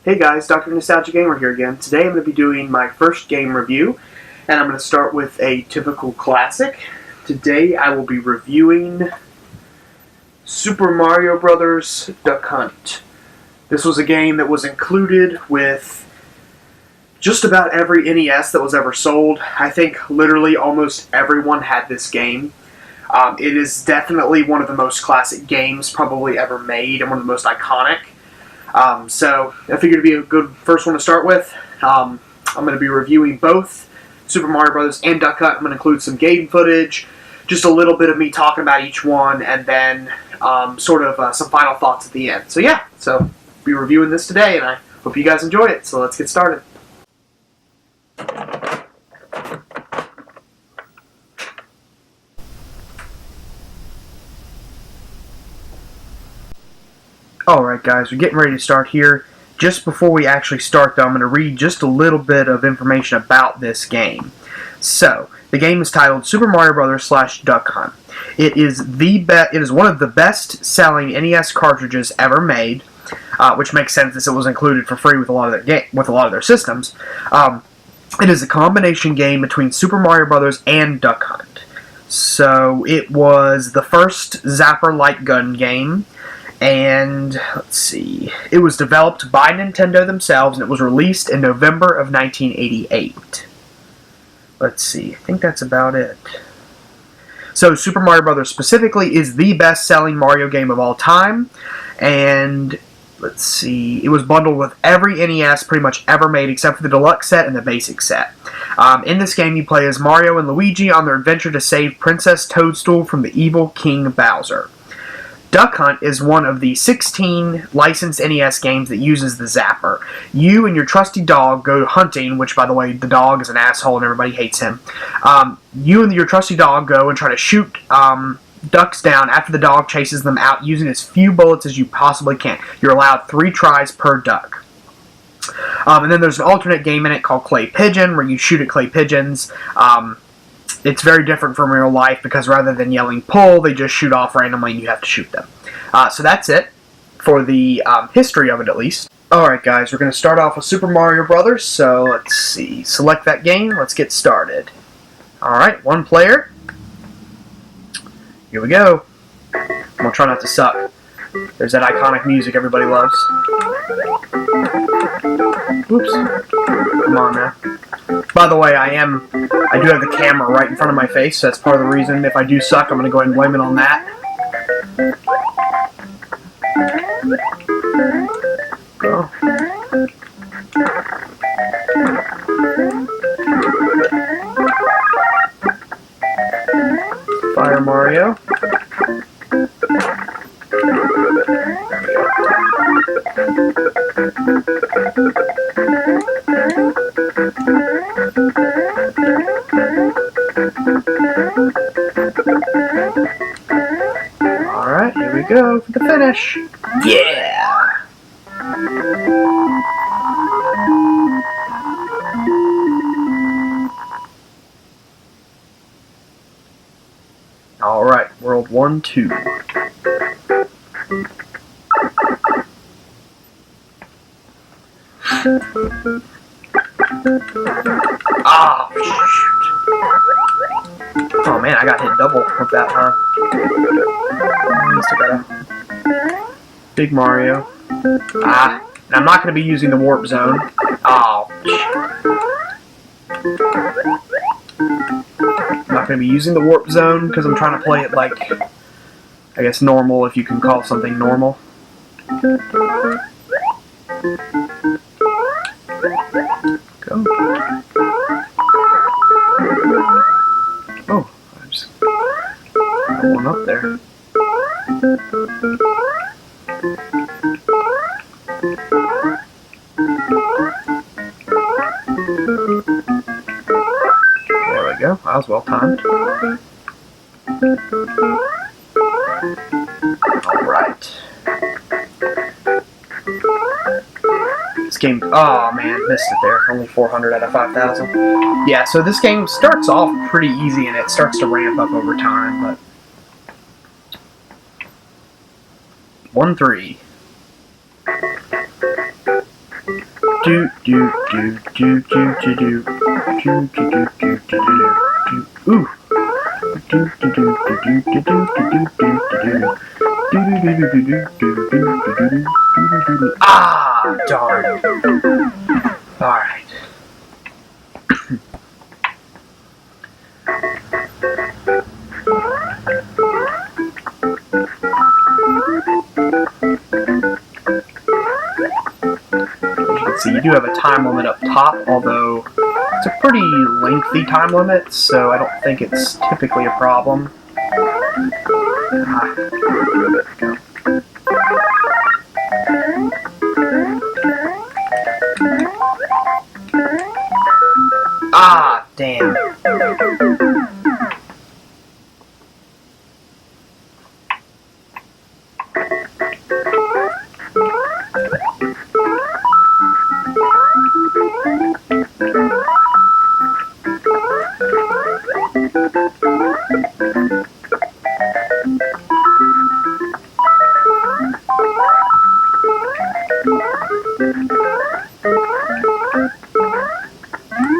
Hey guys, Dr.NostalgiaGamer here again. Today I'm going to be doing my first game review, and I'm going to start with a typical classic. Today I will be reviewing Super Mario Bros. Duck Hunt. This was a game that was included with just about every NES that was ever sold. I think literally almost everyone had this game. It is definitely one of the most classic games probably ever made and one of the most iconic. So I figured it'd be a good first one to start with. I'm going to be reviewing both Super Mario Bros. And Duck Hunt. I'm going to include some game footage, just a little bit of me talking about each one, and then some final thoughts at the end. So yeah, I'll be reviewing this today, and I hope you guys enjoy it. So let's get started. Alright guys, we're getting ready to start here. Just before we actually start though, I'm going to read just a little bit of information about this game. So, the game is titled Super Mario Bros. / Duck Hunt. It is one of the best-selling NES cartridges ever made, which makes sense as it was included for free with a lot of their systems. It is a combination game between Super Mario Bros. And Duck Hunt. So, it was the first Zapper light gun game. And, let's see, it was developed by Nintendo themselves, and it was released in November of 1988. Let's see, I think that's about it. So, Super Mario Bros. Specifically is the best-selling Mario game of all time, and, let's see, it was bundled with every NES pretty much ever made except for the deluxe set and the basic set. In this game, you play as Mario and Luigi on their adventure to save Princess Toadstool from the evil King Bowser. Duck Hunt is one of the 16 licensed NES games that uses the Zapper. You and your trusty dog go hunting, which, by the way, the dog is an asshole and everybody hates him. You and your trusty dog go and try to shoot ducks down after the dog chases them out using as few bullets as you possibly can. You're allowed 3 tries per duck. And then there's an alternate game in it called Clay Pigeon, where you shoot at clay pigeons. It's very different from real life because rather than yelling pull, they just shoot off randomly and you have to shoot them. So that's it for the history of it, at least. Alright guys, we're going to start off with Super Mario Brothers. So let's see, select that game, let's get started. Alright, 1 player. Here we go. I'm going to try not to suck. There's that iconic music everybody loves. Oops. Come on now. By the way, I do have the camera right in front of my face, so that's part of the reason. If I do suck, I'm going to go ahead and blame it on that. Go. Fire Mario. Alright, here we go for the finish. Yeah! Alright, World 1, 2. Ah, shoot. Oh man, I got hit double with that, huh? Still got a big Mario. Ah, and I'm not going to be using the warp zone. Oh. I'm not going to be using the warp zone because I'm trying to play it like, I guess, normal, if you can call something normal. Go. Oh, I just got one up there. There we go. That was well timed. Alright. This game, oh man, missed it there. Only 400 out of 5,000. Yeah, so this game starts off pretty easy and it starts to ramp up over time, but 1-3. do do do do do do do do do do do. Ooh. Do do do do do do do do do do. Ah, darn. Alright. So you do have a time limit up top, although it's a pretty lengthy time limit, so I don't think it's typically a problem. Ah, damn.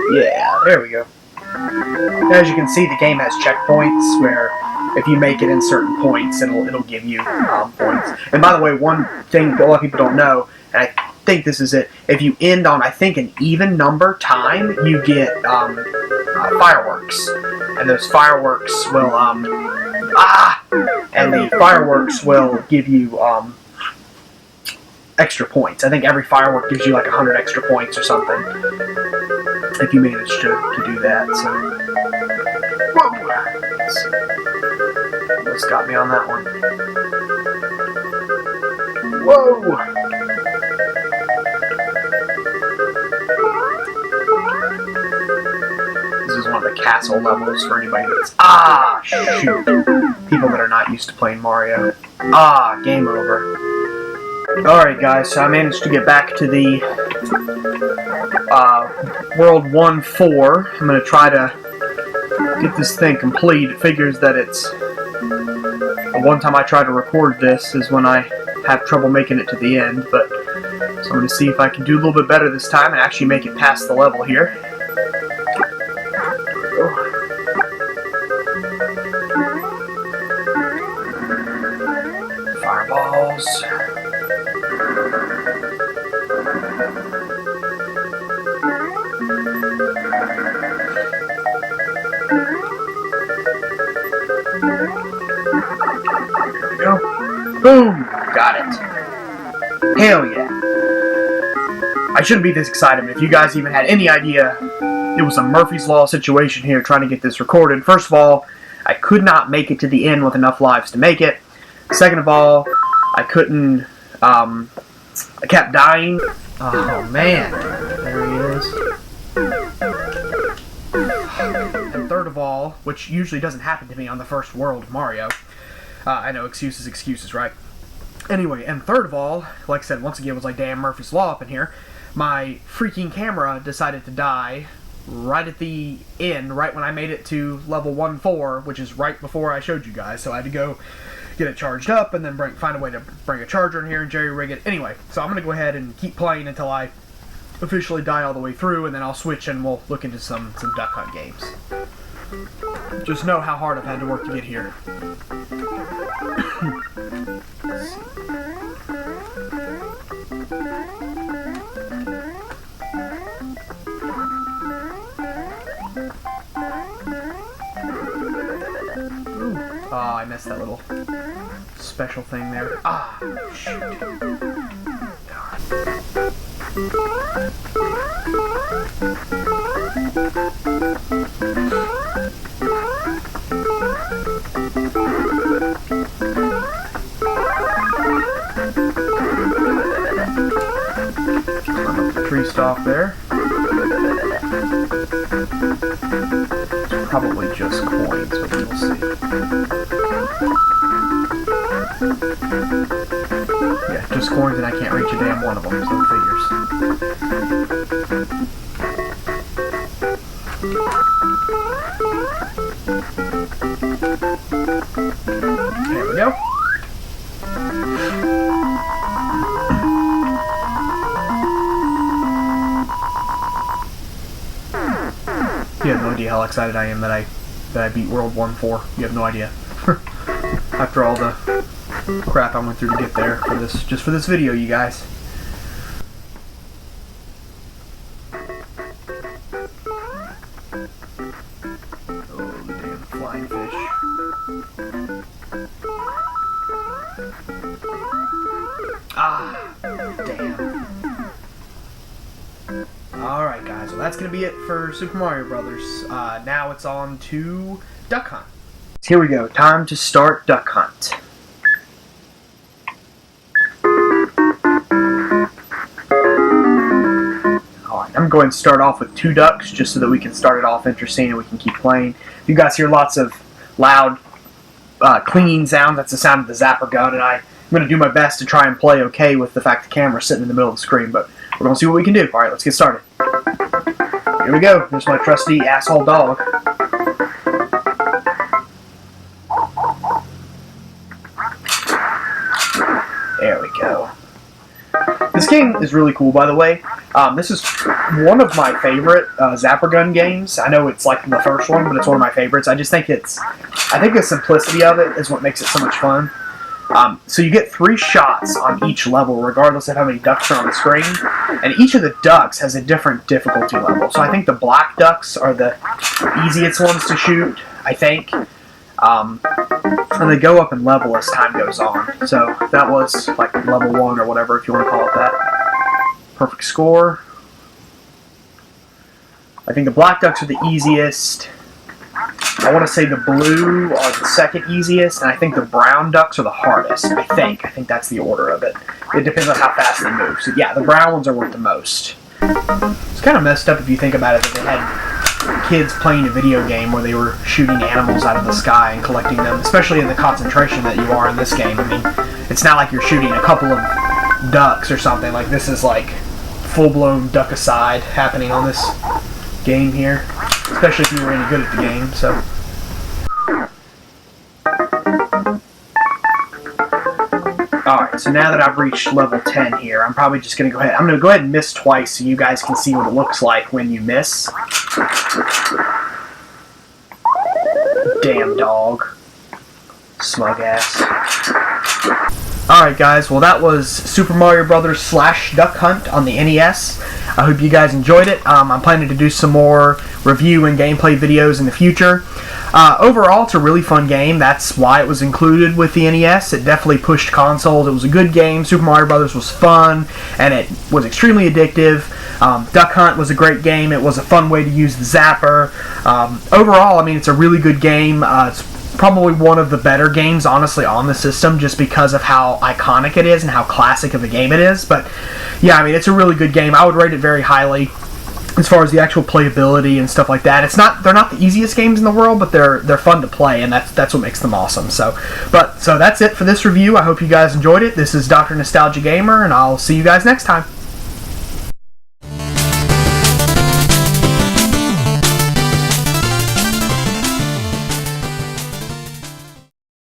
Yeah, there we go. As you can see, the game has checkpoints where if you make it in certain points, it'll give you points. And by the way, one thing a lot of people don't know, and I think this is it, if you end on, I think, an even number time, you get fireworks. And those fireworks will, and the fireworks will give you extra points. I think every firework gives you like 100 extra points or something, if you manage to do that. So, whoa! Almost got me on that one. Whoa! This is one of the castle levels for anybody that's shoot! People that are not used to playing Mario. Game over. Alright guys, so I managed to get back to the World 1-4. I'm going to try to get this thing complete. It figures that it's... one time I try to record this is when I have trouble making it to the end, but... So I'm going to see if I can do a little bit better this time and actually make it past the level here. Fireballs. There we go. Boom! Got it. Hell yeah. I shouldn't be this excited, but if you guys even had any idea, it was a Murphy's Law situation here trying to get this recorded. First of all, I could not make it to the end with enough lives to make it. Second of all, I couldn't, I kept dying. Oh man, there he is. And third of all, which usually doesn't happen to me on the first world of Mario, I know, excuses, right? Anyway, and third of all, like I said, once again, it was like damn Murphy's Law up in here. My freaking camera decided to die right at the end, right when I made it to level 1-4, which is right before I showed you guys. So I had to go get it charged up and then find a way to bring a charger in here and jerry-rig it. Anyway, so I'm going to go ahead and keep playing until I officially die all the way through, and then I'll switch and we'll look into some Duck Hunt games. Just know how hard I've had to work to get here. I missed that little special thing there. Shoot. Climb up the tree stalk there. It's probably just coins, but we'll see. Yeah, just coins, and I can't reach a damn one of them, so it figures. There we go. You have no idea how excited I am that I beat World 1-4. You have no idea. After all the crap I went through to get there for this, just for this video, you guys. Oh, damn flying fish. Ah, damn. Alright guys, well that's going to be it for Super Mario Brothers. Now it's on to Duck Hunt. Here we go, time to start Duck Hunt. Alright, I'm going to start off with 2 ducks just so that we can start it off interesting and we can keep playing. If you guys hear lots of loud clinging sound, that's the sound of the zapper gun, and I'm going to do my best to try and play okay with the fact the camera's sitting in the middle of the screen, but we're going to see what we can do. Alright, let's get started. Here we go. There's my trusty asshole dog. There we go. This game is really cool, by the way. This is one of my favorite zapper gun games. I know it's like the first one, but it's one of my favorites. I just think I think the simplicity of it is what makes it so much fun. So you get 3 shots on each level, regardless of how many ducks are on the screen, and each of the ducks has a different difficulty level. So I think the black ducks are the easiest ones to shoot, I think, and they go up in level as time goes on. So that was like level 1 or whatever, if you want to call it that. Perfect score. I think the black ducks are the easiest. I want to say the blue are the second easiest, and I think the brown ducks are the hardest. I think that's the order of it. It depends on how fast they move. So yeah, the brown ones are worth the most. It's kind of messed up if you think about it, that they had kids playing a video game where they were shooting animals out of the sky and collecting them, especially in the concentration that you are in this game. I mean, it's not like you're shooting a couple of ducks or something. Like, this is like full-blown duck-a-side happening on this game here, especially if you were any good at the game. So alright, so now that I've reached level 10 here, I'm probably just going to go ahead. I'm going to go ahead and miss twice so you guys can see what it looks like when you miss. Damn dog. Smug ass. Alright guys, well that was Super Mario Brothers / Duck Hunt on the NES. I hope you guys enjoyed it. I'm planning to do some more review and gameplay videos in the future. Overall, it's a really fun game. That's why it was included with the NES. It definitely pushed consoles. It was a good game. Super Mario Brothers was fun, and it was extremely addictive. Duck Hunt was a great game. It was a fun way to use the zapper. Overall, I mean, it's a really good game. It's probably one of the better games, honestly, on the system, just because of how iconic it is and how classic of a game it is. But yeah, I mean, it's a really good game. I would rate it very highly as far as the actual playability and stuff like that. They're not the easiest games in the world, but they're fun to play, and that's what makes them awesome. So that's it for this review. I hope you guys enjoyed it. This is Dr.NostalgiaGamer, and I'll see you guys next time.